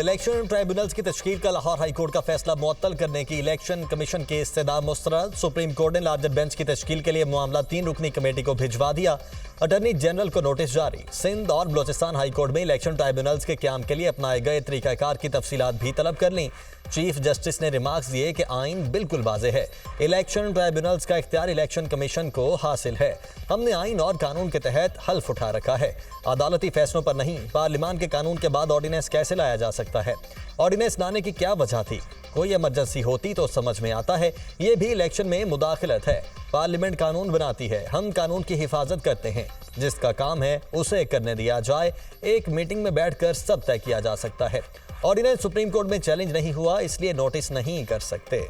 Election tribunals की तश्कील का Lahore high court का फैसला मुअत्तल करने की इलेक्शन कमीशन के इस्तदा मुस्तरद। सुप्रीम कोर्ट ने लार्जर बेंच की तश्कील के लिए मामला 3 रुकनी कमेटी को भिजवा दिया। अटॉर्नी जनरल को नोटिस जारी। सिंध और बलोचिस्तान हाई कोर्ट में इलेक्शन ट्राइब्यूनल्स के क्याम के लिए अपनाए गए तरीकाकार की तफसीलात भी तलब कर ली। चीफ जस्टिस ने रिमार्क्स दिए कि आइन बिल्कुल वाज़ेह है। इलेक्शन ट्राइब्यूनल्स का इख्तियार इलेक्शन कमीशन को हासिल है। हमने आइन और कानून के तहत हल्फ उठा रखा है, अदालती फैसलों पर नहीं। पार्लियामान के कानून के बाद ऑर्डिनेंस कैसे लाया जा सकता है? ऑर्डिनेंस लाने की क्या वजह थी? कोई इमरजेंसी होती तो समझ में आता है। ये भी इलेक्शन में मुदाखलत है। पार्लियामेंट कानून बनाती है, हम कानून की हिफाजत करते हैं। जिसका काम है उसे करने दिया जाए। एक मीटिंग में बैठकर सब तय किया जा सकता है। ऑर्डिनेंस सुप्रीम कोर्ट में चैलेंज नहीं हुआ, इसलिए नोटिस नहीं कर सकते।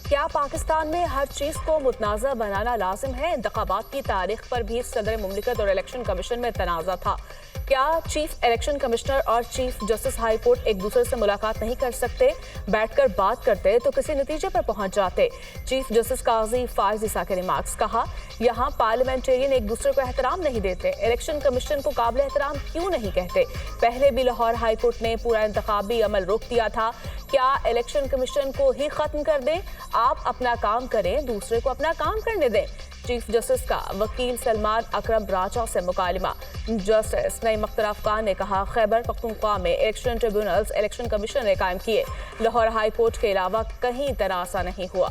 क्या पाकिस्तान में हर चीज को मुतनाज़ा बनाना लाजिम है? इंतखाबात की तारीख पर भी सदर मुमलिकत और इलेक्शन कमीशन में तनाज़ा था। क्या चीफ इलेक्शन कमिश्नर और चीफ जस्टिस हाई कोर्ट एक दूसरे से मुलाकात नहीं कर सकते? बैठकर बात करते तो किसी नतीजे पर पहुंच जाते। चीफ जस्टिस काजी फाइज ईसा के रिमार्क्स। कहा, यहाँ पार्लियामेंटेरियन एक दूसरे को एहतराम नहीं देते। इलेक्शन कमीशन को काबिल एहतराम क्यों नहीं कहते? पहले भी लाहौर हाई कोर्ट ने पूरा इंतखाबी अमल रोक दिया था। क्या इलेक्शन कमीशन को ही खत्म कर दें? आप अपना काम करें, दूसरे को अपना काम करने दें। चीफ जस्टिस का वकील सलमान अकरम राजा से मुकालमा। जस्टिस नईम अख्तर अफगान ने कहा, खैबर पख्तूनख्वा में इलेक्शन ट्रिब्यूनल्स इलेक्शन कमीशन ने कायम किए। लाहौर हाई कोर्ट के अलावा कहीं तनाज़ा नहीं हुआ।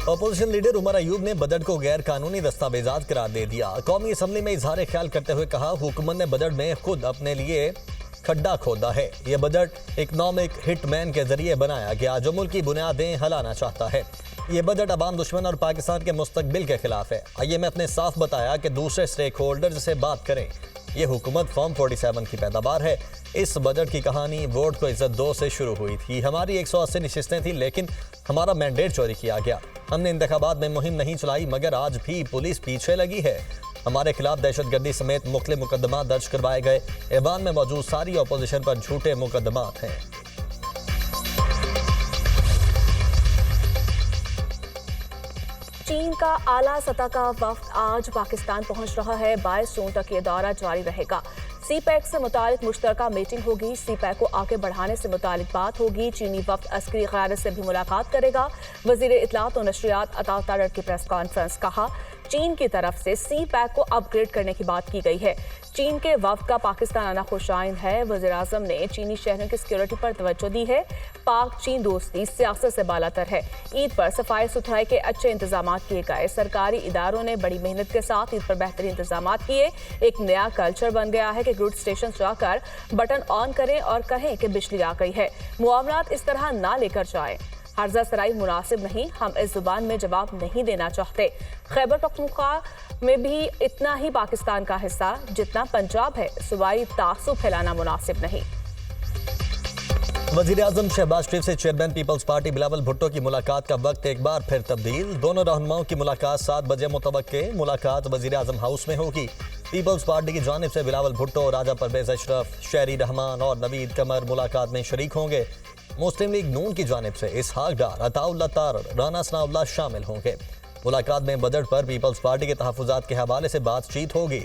अपोजिशन लीडर उमर अयूब ने बजट को गैर कानूनी दस्तावेजात करार दे दिया। कौमी असम्बली में इजहार ख्याल करते हुए कहा, हुकूमत ने बजट में खुद अपने लिए खड्डा खोदा है। यह बजट इकनॉमिक हिटमैन के जरिए बनाया गया जो मुल्क की बुनियादें हिलाना चाहता है। यह बजट अवाम दुश्मन और पाकिस्तान के मुस्तकबिल के खिलाफ है। IMF ने साफ बताया कि दूसरे स्टेक होल्डर से बात करें। यह हुकूमत फॉर्म 47 की पैदावार है। इस बजट की कहानी वोट को इज्जत दो से शुरू हुई थी। हमारी 180 नशिस्तें थी, लेकिन हमारा मैंडेट चोरी किया गया। हमने इंतखाबात में मुहिम नहीं चलाई, मगर आज भी पुलिस पीछे लगी है। हमारे खिलाफ दहशतगर्दी समेत मुख्तलिफ मुकदमा दर्ज करवाए गए। ऐवान में मौजूद सारी अपोजिशन पर झूठे मुकदमात हैं। चीन का आला सतह का वफ्द आज पाकिस्तान पहुंच रहा है। 22 जून तक ये दौरा जारी रहेगा। CPEC से मुतालिक मुश्तरका मीटिंग होगी। CPEC को आगे बढ़ाने से मुतालिक बात होगी। चीनी वफ्द अस्करी क़यादत से भी मुलाकात करेगा। वज़ीर इत्तलात और नशरियात अता तारर की प्रेस कॉन्फ्रेंस। कहा, चीन की तरफ से CPEC को अपग्रेड करने की बात की गई है। चीन के वफ्द का पाकिस्तान आना खुशाइन है। वज़ीर आज़म ने चीनी शहरों की सिक्योरिटी पर तवज्जो दी है। पाक चीन दोस्ती सियासत से बालातर है। ईद पर सफाई सुथराई के अच्छे इंतजाम किए गए। सरकारी इदारों ने बड़ी मेहनत के साथ ईद पर बेहतरीन इंतजाम किए। एक नया कल्चर बन गया है कि गुड स्टेशन जाकर बटन ऑन करें और कहें कि बिजली आ गई है। मुआमलात इस तरह ना लेकर जाएं। हर्जा सराई मुनासिब नहीं, हम इस जुबान में जवाब नहीं देना चाहते। खैबर पख्तूनख्वा में भी इतना ही पाकिस्तान का हिस्सा जितना पंजाब है। सूबाई तासुब फैलाना मुनासिब नहीं। वज़ीर आज़म शहबाज शरीफ से chairman peoples party Bilawal Bhutto की मुलाकात का वक्त एक बार फिर तब्दील। दोनों रहनुमाओं की मुलाकात 7 बजे मुतवक्के। मुलाकात वज़ीर आज़म हाउस में होगी। पीपल्स पार्टी की जानिब से बिलावल भुट्टो, राजा परवेज अशरफ, शहरी रहमान और नवीद कमर मुलाकात में शरीक होंगे। मुस्लिम लीग नून की जानिब से इसहाक डार, अताउल्लाह तारर, राना सनाउल्लाह शामिल होंगे। मुलाकात में बजट पर पीपल्स पार्टी के तहफ़्फ़ुज़ात के हवाले से बातचीत होगी।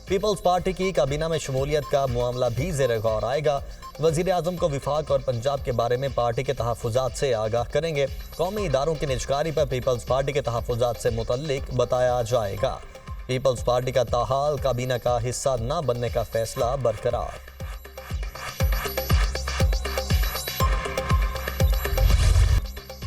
पीपल्स पार्टी की काबीना में शमूलियत का मामला भी ज़ेर गौर आएगा। वज़ीर आज़म को विफाक और पंजाब के बारे में पार्टी के तहफ़्फ़ुज़ात से आगाह करेंगे। कौमी इदारों की निजकारी पर पीपल्स पार्टी के तहफ़्फ़ुज़ात से मुतल्लिक बताया जाएगा। पीपल्स पार्टी का ताहाल काबीना का हिस्सा न बनने का फैसला बरकरार।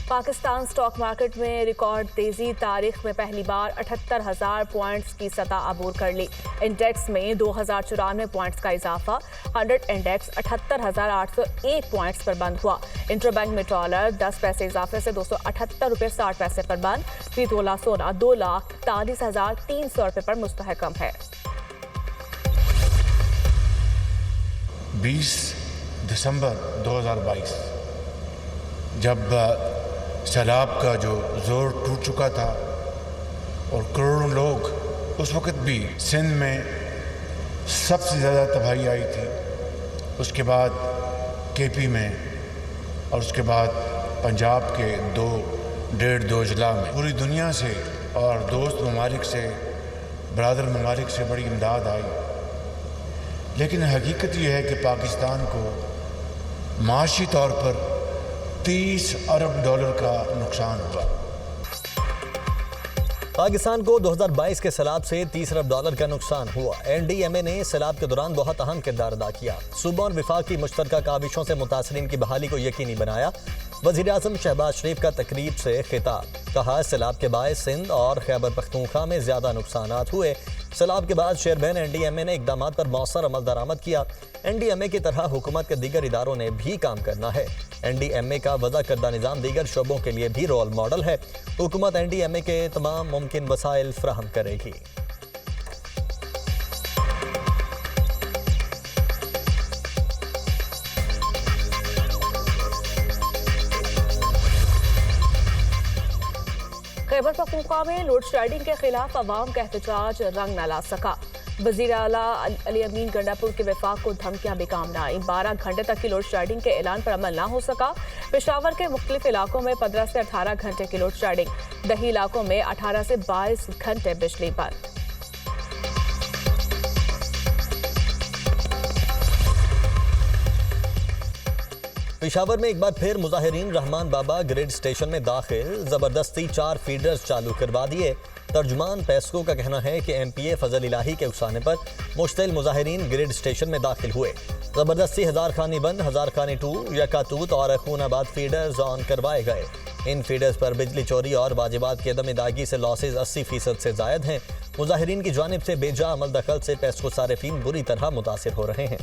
पाकिस्तान स्टॉक मार्केट में रिकॉर्ड तेजी। तारीख में पहली बार 78,000 पॉइंट्स की सतह अबूर कर ली। इंडेक्स में 2,094 पॉइंट्स का इजाफा। 100 इंडेक्स 78,801 पॉइंट्स पर बंद हुआ। इंटरबैंक में डॉलर 10 पैसे इजाफे से 278 रुपये 60 पैसे पर बंद। फी तोला सोना 2,41,300 रुपये पर मुस्तहकम है। 20 दिसंबर 2022 जब सैलाब का जो जोर टूट चुका था और करोड़ों लोग, उस वक़्त भी सिंध में सबसे ज़्यादा तबाही आई थी। उसके बाद KP में और उसके बाद पंजाब के 1.5-2 अजला में पूरी दुनिया से और दोस्त ममालिक से, बरादर ममालिक से बड़ी इमदाद आई। लेकिन हकीकत यह है कि पाकिस्तान को माशी तौर पर 30 अरब डॉलर का नुकसान हुआ। पाकिस्तान को 2022 के सैलाब से 30 अरब डॉलर का नुकसान हुआ। NDMA ने सैलाब के दौरान बहुत अहम किरदार अदा किया। सूबा और विफाक की मुश्तरका काविशों से मुतासरीन की बहाली को यकीनी बनाया। वज़ीर आज़म शहबाज शरीफ का तकरीब से खिताब, कहा सैलाब के बायस सिंध और खैबर पख्तूनख्वा में ज़्यादा नुकसानात हुए। सैलाब के बाद चेयरमैन NDMA ने इकदामात पर मौसर अमल दरामद किया। NDMA की तरह हुकूमत के दीगर इदारों ने भी काम करना है। NDMA का वज़ा करदा निज़ाम दीगर शोबों के लिए भी रोल मॉडल है। हुकूमत NDMA के तमाम मुमकिन वसाइल फ्राहम करेगी। खैबर पख्तूनख्वा में लोड शेडिंग के खिलाफ अवाम का एहतजाज रंग न ला सका। वज़ीर आला अली अमीन गंडापुर के विफाक को धमकियां बेकाम न आई। 12 घंटे तक की लोड शेडिंग के ऐलान पर अमल न हो सका। पेशावर के मुख्तलिफ इलाकों में 15 से 18 घंटे की लोड शेडिंग, दही इलाकों में 18 से 22 घंटे बिजली बंद। पेशावर में एक बार फिर मुजाहिरीन रहमान बाबा ग्रिड स्टेशन में दाखिल, जबरदस्ती 4 फीडर्स चालू करवा दिए। तर्जुमान पेस्को का कहना है कि MPA फजल इलाही के उकसाने पर मुश्तिल मुजाहिरीन ग्रिड स्टेशन में दाखिल हुए। जबरदस्ती हजार खानी 1, हजार खानी 2, यकातूत और खूनाबाद फीडर्स ऑन करवाए गए। इन फीडर्स पर बिजली चोरी और वाजिबात की अदम अदायगी से लॉसेज 80% से जायद हैं। मुजाहिरीन की जानिब से बेजा अमल दखल से पेस्को सारिफीन बुरी तरह मुतासिर हो रहे हैं।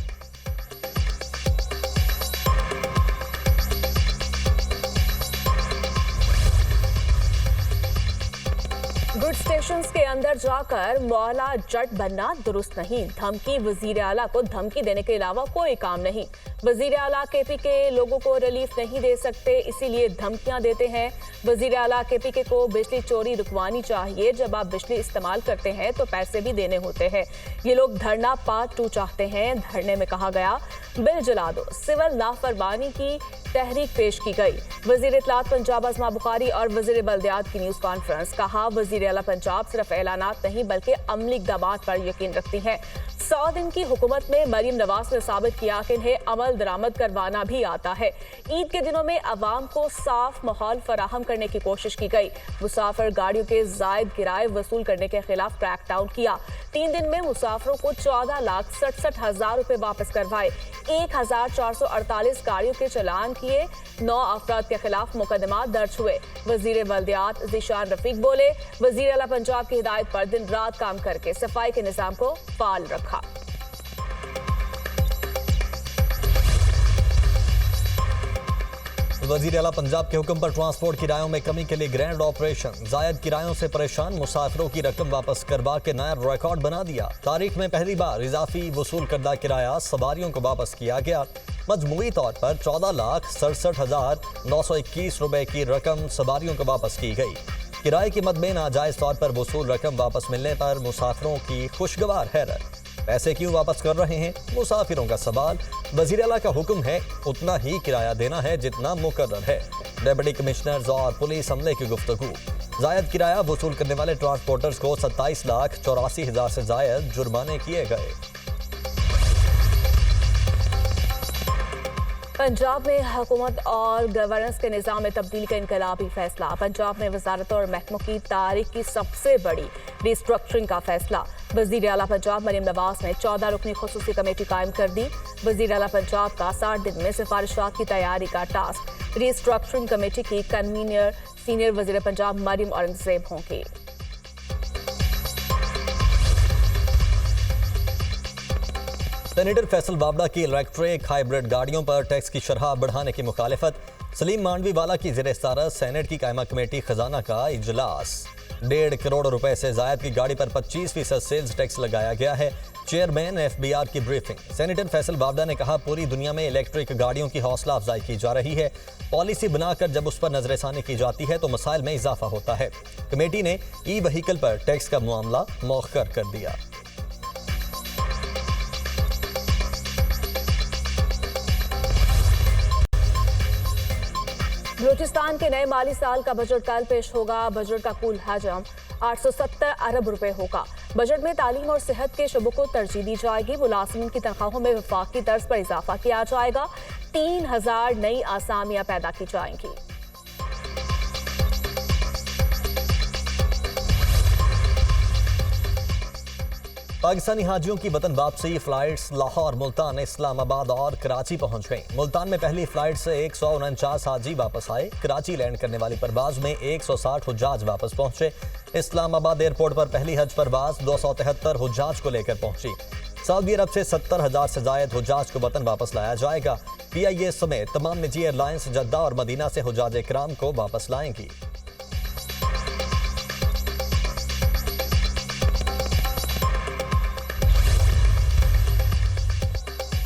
गुड स्टेशंस के अंदर जाकर मौला जट बनना दुरुस्त नहीं। धमकी, वजीर आला को धमकी देने के अलावा कोई काम नहीं। वजीर आला KP के लोगों को रिलीफ नहीं दे सकते, इसीलिए धमकियां देते हैं। वजीर आला KP को बिजली चोरी रुकवानी चाहिए। जब आप बिजली इस्तेमाल करते हैं तो पैसे भी देने होते हैं। ये लोग धरना पार्ट 2 चाहते हैं। धरने में कहा गया बिल जला दो। सिविल लाफरमानी की तहरीक पेश की गई। वजीर इत्तलात पंजाब अज़मा बुखारी और वजीर बल्दियात की न्यूज़ कॉन्फ्रेंस, कहा वजीर आला पंजाब सिर्फ ऐलानात नहीं बल्कि अमली इक़दामात पर यकीन रखती हैं। 100 दिन की हुकूमत में मरीम नवाज ने साबित किया कि इन्हें अमल दरामद करवाना भी आता है। ईद के दिनों में अवाम को साफ माहौल फराहम करने की कोशिश की गई। मुसाफिर गाड़ियों के जायद किराए वसूल करने के खिलाफ क्रैकडाउन किया। 3 दिन में मुसाफिरों को 14,67,000 रुपए वापस करवाए। 1,448 गाड़ियों के चलान किए। 9 अफराद के खिलाफ मुकदमा दर्ज हुए। वजीर बल्दियात ज़ीशान रफीक बोले, वजीर आला पंजाब की हिदायत पर दिन रात काम करके सफाई के निज़ाम को फाल रखा। वजीर आला पंजाब के हुक्म पर ट्रांसपोर्ट किरायों में कमी के लिए ग्रैंड ऑपरेशन। जायद किरायों से परेशान मुसाफिरों की रकम वापस करवा के नया रिकॉर्ड बना दिया। तारीख में पहली बार इजाफी वसूल करदा किराया सवारियों को वापस किया गया। मजमूई तौर पर 14,67,921 रुपए की रकम सवारियों को वापस की गई। किराए की मद में नाजायज तौर पर वसूल रकम वापस मिलने पर मुसाफिरों की खुशगवार हैरत। पैसे क्यों वापस कर रहे हैं, मुसाफिरों का सवाल। वजीर आला का हुक्म है उतना ही किराया देना है जितना मुकर्रर है। डिप्टी कमिश्नर्स और पुलिस अमले की गुफ्तगू। जायद किराया वसूल करने वाले ट्रांसपोर्टर्स को 27,84,000 से जायद जुर्माने किए गए। पंजाब में हुकूमत और गवर्नेंस के निज़ाम में तब्दीली का इनकलाबी फैसला। पंजाब में वजारतों और महकमों की तारीख की सबसे बड़ी रिस्ट्रक्चरिंग का फैसला। वजीर आला पंजाब मरीम नवाज ने 14 रुकनी खुसूसी कमेटी कायम कर दी। वजीर आला पंजाब का 60 दिन में सिफारिशात की तैयारी का टास्क। रिस्ट्रक्चरिंग कमेटी की कन्वीनर सीनियर वजीर पंजाब मरीम औरंगजेब होंगी। सेनेटर फैसल बावड़ा की इलेक्ट्रिक हाइब्रिड गाड़ियों पर टैक्स की शरह बढ़ाने की मुखालिफत। सलीम मांडवी वाला की ज़ेर सदारत सेनेट की कायमा कमेटी खजाना का इजलास। 1.5 करोड़ रुपए से जायद की गाड़ी पर 25% सेल्स टैक्स लगाया गया है। चेयरमैन FBR की ब्रीफिंग। सेनेटर फैसल बावड़ा ने कहा पूरी दुनिया में इलेक्ट्रिक गाड़ियों की हौसला अफजाई की जा रही है। पॉलिसी बनाकर जब उस पर नजरसानी की जाती है तो मसाइल में इजाफा होता है। कमेटी ने ई-व्हीकल पर टैक्स का मामला मौखर कर दिया। बलूचिस्तान के नए माली साल का बजट कल पेश होगा। बजट का कुल हजम 870 अरब रुपए होगा। बजट में तालीम और सेहत के शोबों को तरजीह दी जाएगी। मुलाजिमीन की तनख्वाहों में वफाकी तर्ज पर इजाफा किया जाएगा। 3000 नई आसामियां पैदा की जाएंगी। पाकिस्तानी हाजियों की वतन वापसी फ्लाइट्स लाहौर, मुल्तान, इस्लामाबाद और कराची पहुंच गई। मुल्तान में पहली फ्लाइट से 149 हाजी वापस आए। कराची लैंड करने वाली परवाज में 160 हुज्जाज वापस पहुंचे। इस्लामाबाद एयरपोर्ट पर पहली हज परवाज 273 हुज्जाज को लेकर पहुंची। सऊदी अरब से 70,000 से जायद हुज्जाज को वतन वापस लाया जाएगा। PIA समेत तमाम निजी एयरलाइंस जद्दा और मदीना से हुज्जाज इकराम को वापस लाएंगी।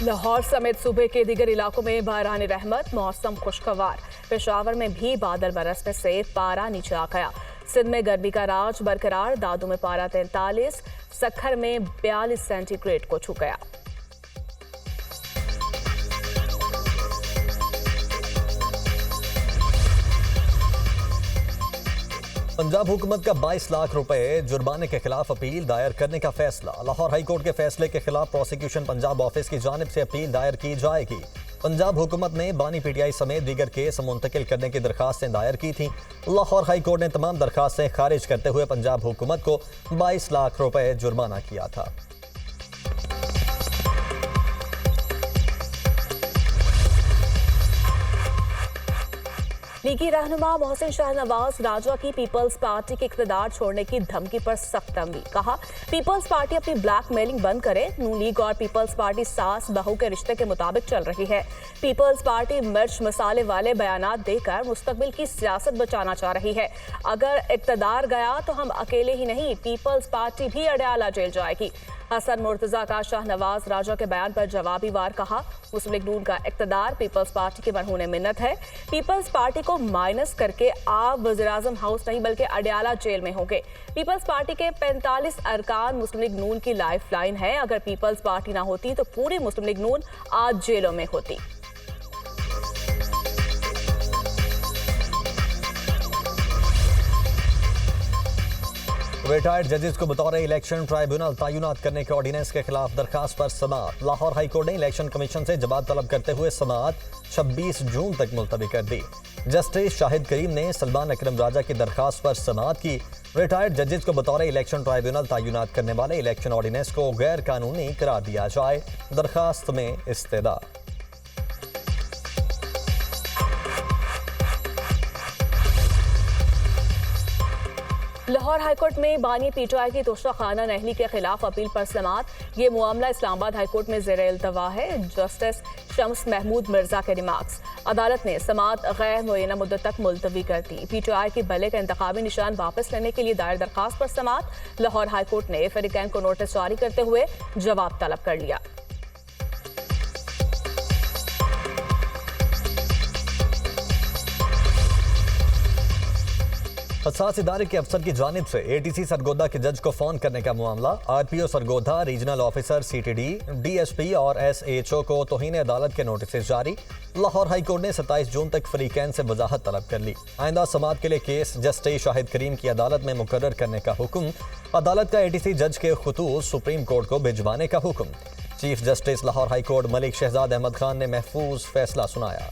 लाहौर समेत सूबे के दीगर इलाकों में बहरान रहमत, मौसम खुशगवार। पेशावर में भी बादल बरसने से पारा नीचे आ गया। सिंध में गर्मी का राज बरकरार। दादू में पारा 43, सखर में 42 सेंटीग्रेड को छू गया। पंजाब हुकूमत का 22 लाख रुपए जुर्माने के खिलाफ अपील दायर करने का फैसला। लाहौर हाई कोर्ट के फैसले के खिलाफ प्रोसिक्यूशन पंजाब ऑफिस की जानिब से अपील दायर की जाएगी। पंजाब हुकूमत ने बानी PTI समेत दीगर केस मुंतकिल करने की दरखास्तें दायर की थीं। लाहौर हाई कोर्ट ने तमाम दरखास्तें खारिज करते हुए पंजाब हुकूमत को 22 लाख रुपए जुर्माना किया था। लीगी रहनुमा मोहसिन शाहनवाज राजा की पीपल्स पार्टी के इख्तिदार छोड़ने की धमकी पर सख्त तंबी। कहा, पीपल्स पार्टी अपनी ब्लैकमेलिंग बंद करे। नून लीग और पीपल्स पार्टी सास बहू के रिश्ते के मुताबिक चल रही है। पीपल्स पार्टी मिर्च मसाले वाले बयानात देकर मुस्तकबिल की सियासत बचाना चाह रही है। अगर इख्तिदार गया तो हम अकेले ही नहीं, पीपल्स पार्टी भी अडयाला जेल जाएगी। हसन मुर्तजा का शाहनवाज राजा के बयान पर जवाबी वार कहा, मुस्लिम लीग नून का इख्तिदार पीपल्स पार्टी की मरहून मिन्नत है। पीपल्स पार्टी को माइनस करके आप वज़ीर-ए-आज़म हाउस नहीं बल्कि अडयाला जेल में होंगे। पीपल्स पार्टी के 45 अरकान मुस्लिम लीग नून की लाइफ लाइन है। अगर पीपल्स पार्टी ना होती तो पूरी मुस्लिम लीग नून आज जेलों में होती। रिटायर्ड जजेस को बतौर इलेक्शन ट्राइब्यूनल तैनात करने के ऑर्डिनेंस के खिलाफ दरखास्त पर समाअत। लाहौर हाई कोर्ट ने इलेक्शन कमीशन से जवाब तलब करते हुए समाअत 26 जून तक मुलतवी कर दी। जस्टिस शाहिद करीम ने सलमान अकरम राजा की दरखास्त पर समाअत की। रिटायर्ड जजेस को बतौर इलेक्शन ट्राइब्यूनल तैनात करने वाले इलेक्शन ऑर्डिनेंस को गैर कानूनी करार दिया जाए। दरखास्त में इस्तेदा। लाहौर हाईकोर्ट में बानी PTI की तोशा खाना नहली के खिलाफ अपील पर समाअत। ये मामला इस्लामाबाद हाईकोर्ट में ज़ेर इल्तवा है। जस्टिस शम्स महमूद मिर्जा के रिमार्क्स। अदालत ने समाअत गैर मुअय्यना मुद्दत तक मुलतवी कर दी। PTI की बल्ले का इंतखाबी निशान वापस लेने के लिए दायर दरखास्त पर समाअत। लाहौर हाईकोर्ट ने फरीकैन को नोटिस जारी करते हुए जवाब तलब कर लिया। हसास इदारे के अफसर की जानिब से ATC सरगोदा के जज को फोन करने का मामला। RPO Sargodha, regional officer CTD, DSP और SHO को तौहीन अदालत के नोटिस जारी। लाहौर हाई कोर्ट ने 27 जून तक फरीकैन से वजाहत तलब कर ली। आइंदा समाअत के लिए केस जस्टिस शाहिद करीम की अदालत में मुकर्रर करने का हुक्म। अदालत का ATC जज के खतूत सुप्रीम कोर्ट को भिजवाने का हुक्म। Chief justice Lahore high court Malik Shahzad Ahmad Khan ने महफूज फैसला सुनाया।